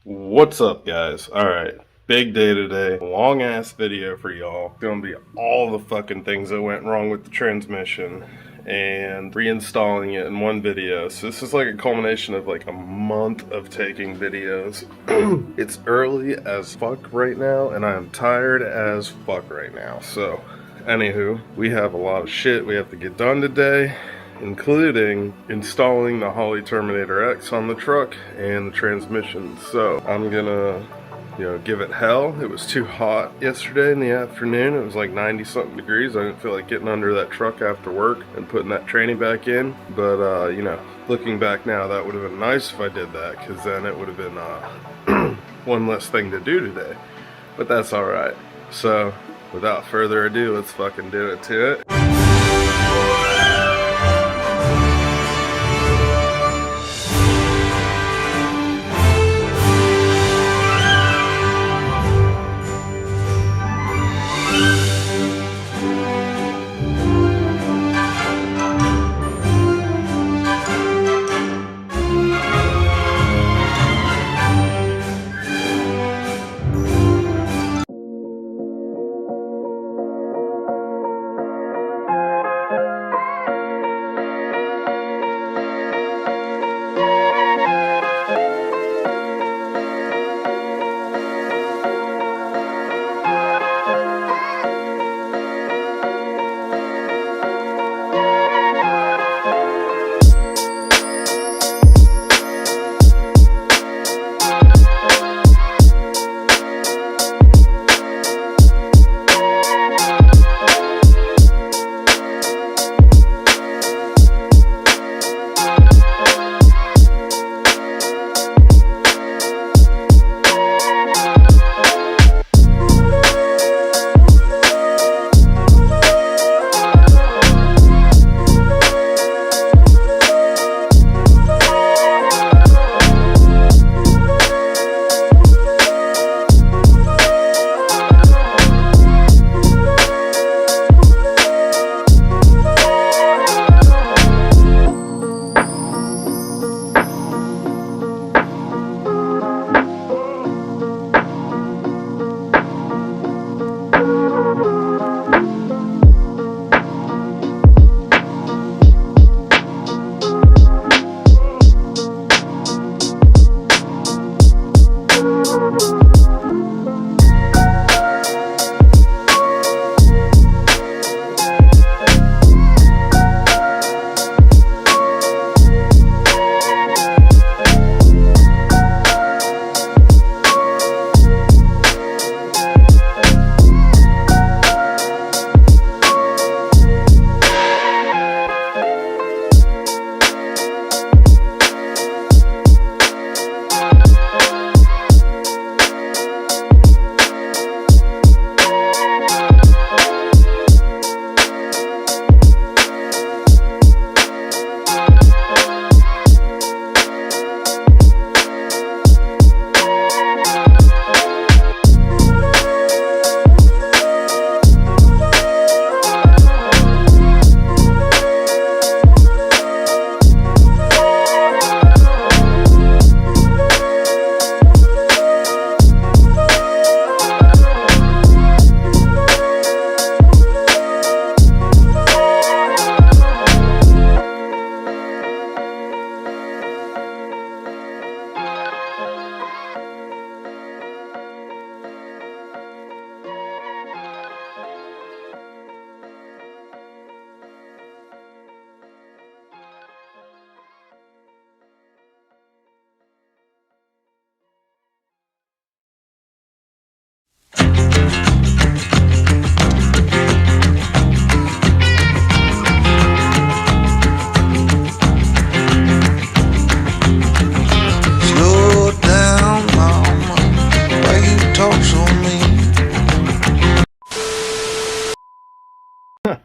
What's up, guys? Alright, big day today. Long ass video for y'all. It's gonna be all the fucking things that went wrong with the transmission and reinstalling it in one video. So this is like a culmination of like a month of taking videos. It's early as fuck right now and I am tired as fuck right now. So anywho, we have a lot of shit we have to get done today, including installing the Holley Terminator X on the truck and the transmission. So I'm gonna, give it hell. It was too hot yesterday in the afternoon. It was like 90 something degrees. I didn't feel like getting under that truck after work and putting that tranny back in. But, looking back now, that would have been nice if I did that, because then it would have been one less thing to do today. But that's alright. So, without further ado, let's fucking do it to it.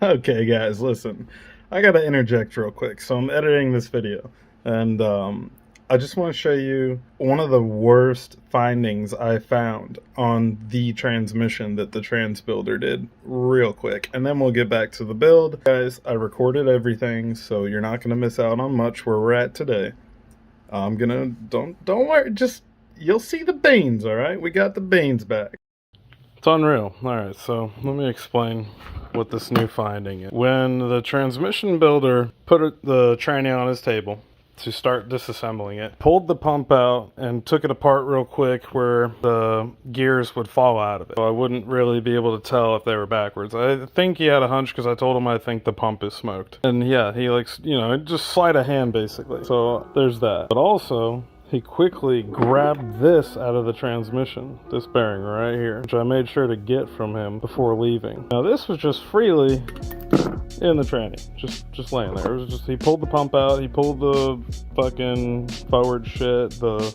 Okay guys, listen, I gotta interject real quick. So I'm editing this video and I just want to show you one of the worst findings I found on the transmission that the trans builder did real quick, and then we'll get back to the build. Guys, I recorded everything, so you're not gonna miss out on much where we're at today. I'm gonna don't worry, just you'll see the beans, all right? We got the beans back. It's unreal. All right, so let me explain what this new finding is. When the transmission builder put the tranny on his table to start disassembling it, pulled the pump out and took it apart real quick where the gears would fall out of it. So I wouldn't really be able to tell if they were backwards. I think he had a hunch because I told him I think the pump is smoked. And yeah, he likes, you know, just sleight of hand basically. So there's that. But also, he quickly grabbed this out of the transmission, this bearing right here, which I made sure to get from him before leaving. Now this was just freely in the tranny, just laying there. It was just, he pulled the pump out, he pulled the fucking forward shit, the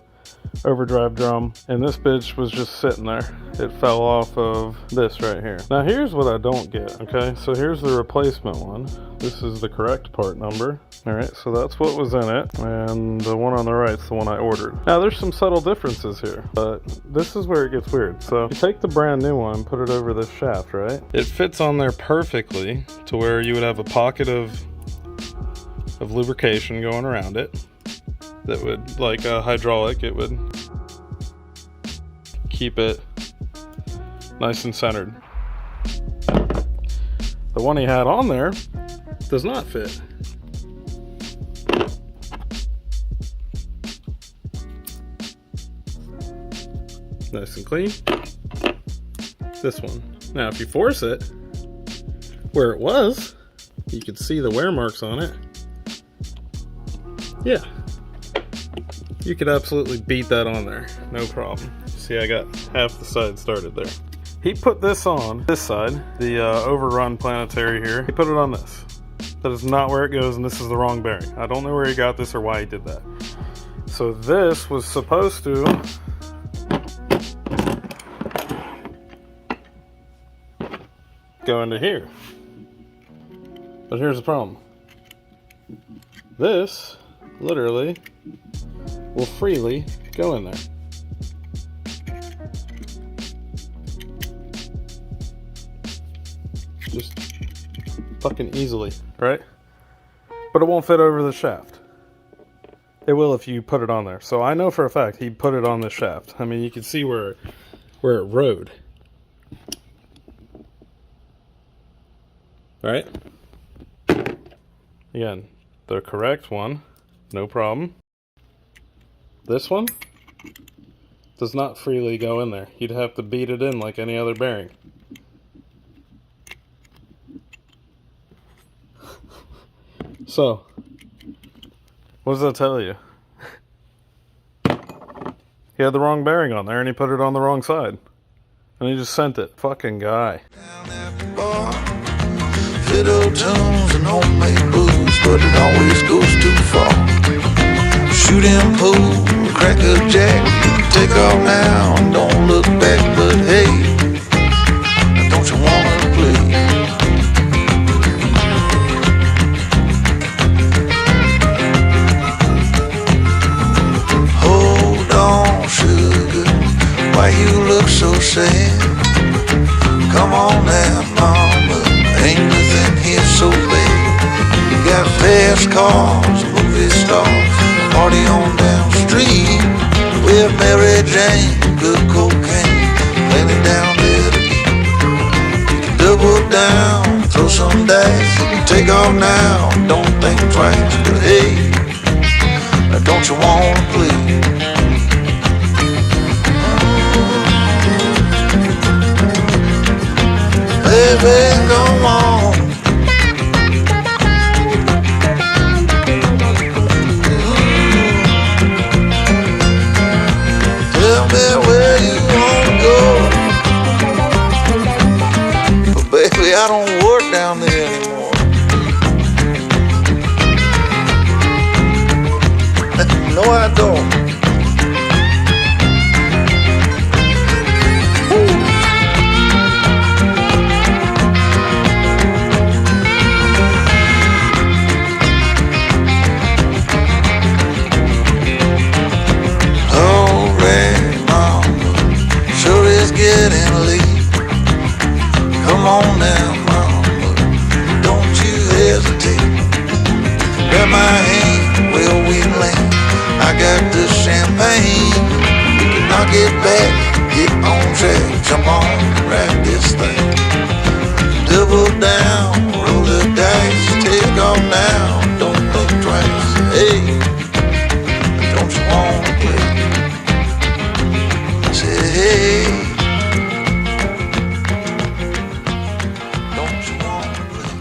overdrive drum, and this bitch was just sitting there. It fell off of this right here. Now here's what I don't get, okay? So here's the replacement one. This is the correct part number. All right, so that's what was in it, and the one on the right is the one I ordered. Now there's some subtle differences here, but this is where it gets weird. So you take the brand new one, put it over this shaft, right? It fits on there perfectly to where you would have a pocket of lubrication going around it. That would, like a hydraulic, it would keep it nice and centered. The one he had on there does not fit. Nice and clean. This one. Now if you force it where it was, you can see the wear marks on it. Yeah. You could absolutely beat that on there, no problem. See, I got half the side started there. He put this on this side, the overrun planetary here. He put it on this. That is not where it goes, and this is the wrong bearing. I don't know where he got this or why he did that. So this was supposed to go into here. But here's the problem. This, literally, will freely go in there. Just fucking easily, right? But it won't fit over the shaft. It will if you put it on there. So I know for a fact he put it on the shaft. I mean, you can see where it rode. Right? Again, the correct one, no problem. This one does not freely go in there. You'd have to beat it in like any other bearing. So, what does that tell you? He had the wrong bearing on there and he put it on the wrong side. And he just sent it. Fucking guy. Down at the bar, fiddle tunes and homemade booze, but it always goes too far. Shooting pool, crack a jack, take off now and don't look back, but hey, don't you wanna play? Hold on, sugar, why you look so sad? Come on now, mama, ain't nothing here so bad. You got fast cars, movie stars, party on down the street with Mary Jane, good cocaine, plenty down there to eat. Double down, throw some dice, take off now, don't think twice, but hey, don't you wanna play? Baby, go on. Tell me where you wanna go. But baby, I don't work down there anymore. No, I don't. Getting late. Come on now, mama, don't you hesitate. my hand, well we land. I got the champagne, we can get back, get on track, jump on, ride this thing. Double down, roll the dice, take off now, don't think twice. Hey, don't you wanna play? Say hey, don't you wanna play?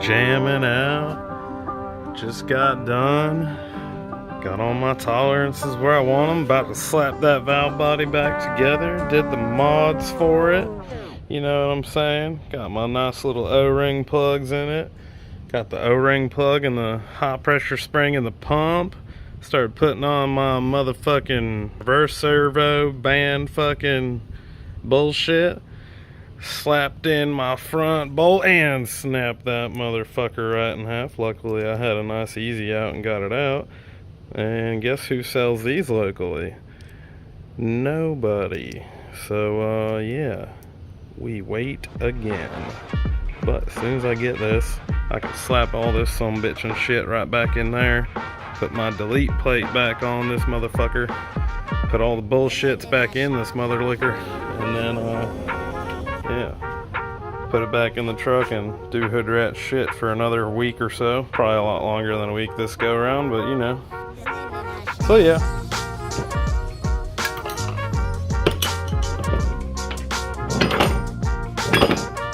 jamming out. Just got done. Got all my tolerances where I want them. About to slap that valve body back together. Did the mods for it. You know what I'm saying? Got my nice little O-ring plugs in it. Got the O-ring plug and the high pressure spring in the pump. Started putting on my motherfucking reverse servo band fucking bullshit. Slapped in my front bolt and snapped that motherfucker right in half. Luckily I had a nice easy out and got it out. And guess who sells these locally? Nobody. So yeah, we wait again. But as soon as I get this, I can slap all this sumbitch and shit right back in there. Put my delete plate back on this motherfucker. Put all the bullshits back in this mother liquor. And then yeah, put it back in the truck and do hood rat shit for another week or so. Probably a lot longer than a week this go around, but you know. So yeah.